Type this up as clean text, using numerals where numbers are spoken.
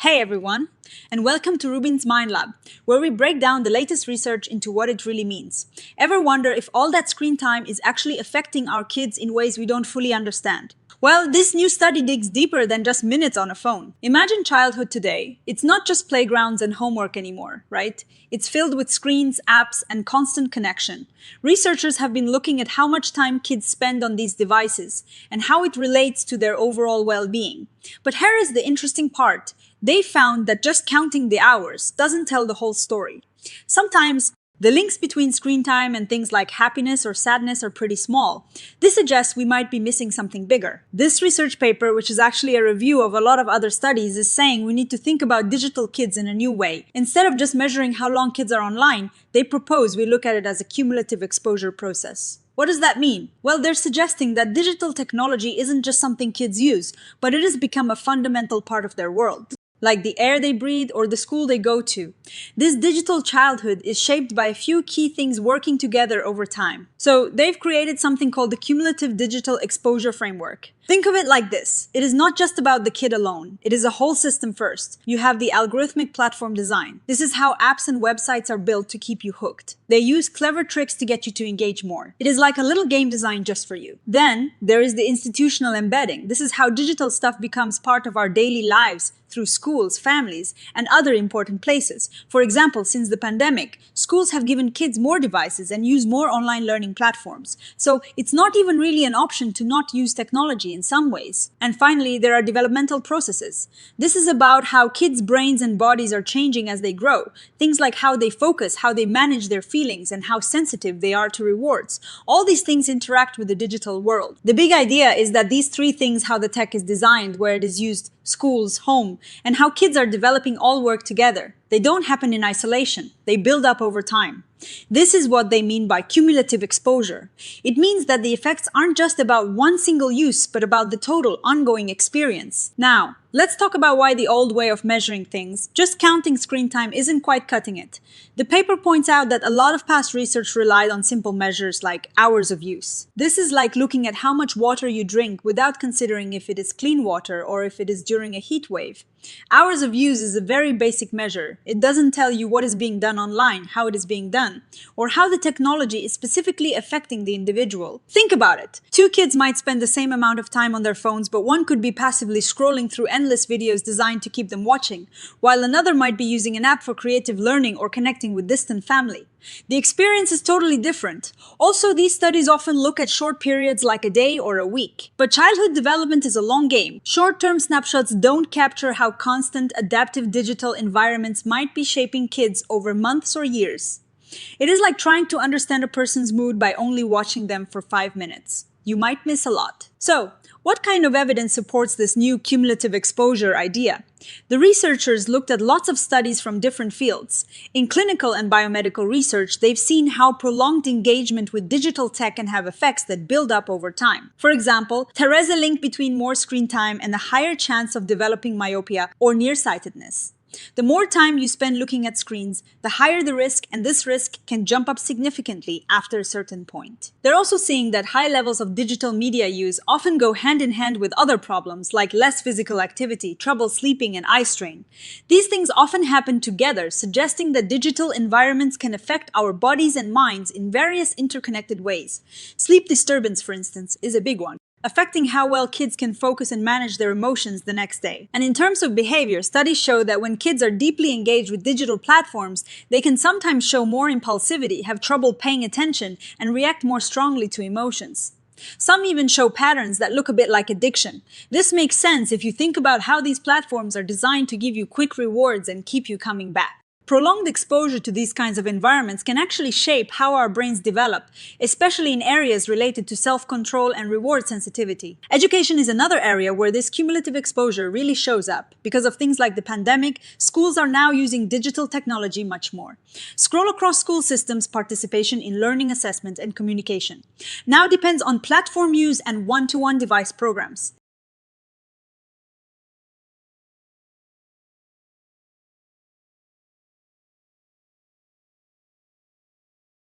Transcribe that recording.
Hey everyone, and welcome to RUBIN'S Mind Lab, where we break down the latest research into what it really means. Ever wonder if all that screen time is actually affecting our kids in ways we don't fully understand? Well, this new study digs deeper than just minutes on a phone. Imagine childhood today. It's not just playgrounds and homework anymore, right? It's filled with screens, apps, and constant connection. Researchers have been looking at how much time kids spend on these devices and how it relates to their overall well-being. But here is the interesting part. They found that just counting the hours doesn't tell the whole story. Sometimes, the links between screen time and things like happiness or sadness are pretty small. This suggests we might be missing something bigger. This research paper, which is actually a review of a lot of other studies, is saying we need to think about digital kids in a new way. Instead of just measuring how long kids are online, they propose we look at it as a cumulative exposure process. What does that mean? Well, they're suggesting that digital technology isn't just something kids use, but it has become a fundamental part of their world, like the air they breathe or the school they go to. This digital childhood is shaped by a few key things working together over time. So they've created something called the Cumulative Digital Exposure Framework. Think of it like this. It is not just about the kid alone. It is a whole system first. You have the algorithmic platform design. This is how apps and websites are built to keep you hooked. They use clever tricks to get you to engage more. It is like a little game designed just for you. Then there is the institutional embedding. This is how digital stuff becomes part of our daily lives through schools, families, and other important places. For example, since the pandemic, schools have given kids more devices and use more online learning platforms. So it's not even really an option to not use technology in some ways. And finally, there are developmental processes. This is about how kids' brains and bodies are changing as they grow. Things like how they focus, how they manage their feelings, and how sensitive they are to rewards. All these things interact with the digital world. The big idea is that these three things, how the tech is designed, where it is used, schools, home, and how kids are developing all work together. They don't happen in isolation. They build up over time. This is what they mean by cumulative exposure. It means that the effects aren't just about one single use, but about the total ongoing experience. Now, let's talk about why the old way of measuring things, just counting screen time, isn't quite cutting it. The paper points out that a lot of past research relied on simple measures like hours of use. This is like looking at how much water you drink without considering if it is clean water or if it is during a heat wave. Hours of use is a very basic measure. It doesn't tell you what is being done online, how it is being done, or how the technology is specifically affecting the individual. Think about it. Two kids might spend the same amount of time on their phones, but one could be passively scrolling through endless videos designed to keep them watching, while another might be using an app for creative learning or connecting with distant family. The experience is totally different. Also, these studies often look at short periods like a day or a week. But childhood development is a long game. Short-term snapshots don't capture how constant, adaptive digital environments might be shaping kids over months or years. It is like trying to understand a person's mood by only watching them for 5 minutes. You might miss a lot. So, what kind of evidence supports this new cumulative exposure idea? The researchers looked at lots of studies from different fields. In clinical and biomedical research, they've seen how prolonged engagement with digital tech can have effects that build up over time. For example, there is a link between more screen time and a higher chance of developing myopia or nearsightedness. The more time you spend looking at screens, the higher the risk, and this risk can jump up significantly after a certain point. They're also seeing that high levels of digital media use often go hand in hand with other problems like less physical activity, trouble sleeping, and eye strain. These things often happen together, suggesting that digital environments can affect our bodies and minds in various interconnected ways. Sleep disturbance, for instance, is a big one, affecting how well kids can focus and manage their emotions the next day. And in terms of behavior, studies show that when kids are deeply engaged with digital platforms, they can sometimes show more impulsivity, have trouble paying attention, and react more strongly to emotions. Some even show patterns that look a bit like addiction. This makes sense if you think about how these platforms are designed to give you quick rewards and keep you coming back. Prolonged exposure to these kinds of environments can actually shape how our brains develop, especially in areas related to self-control and reward sensitivity. Education is another area where this cumulative exposure really shows up. Because of things like the pandemic, schools are now using digital technology much more. Scroll across school systems, participation in learning assessment and communication now depends on platform use and one-to-one device programs.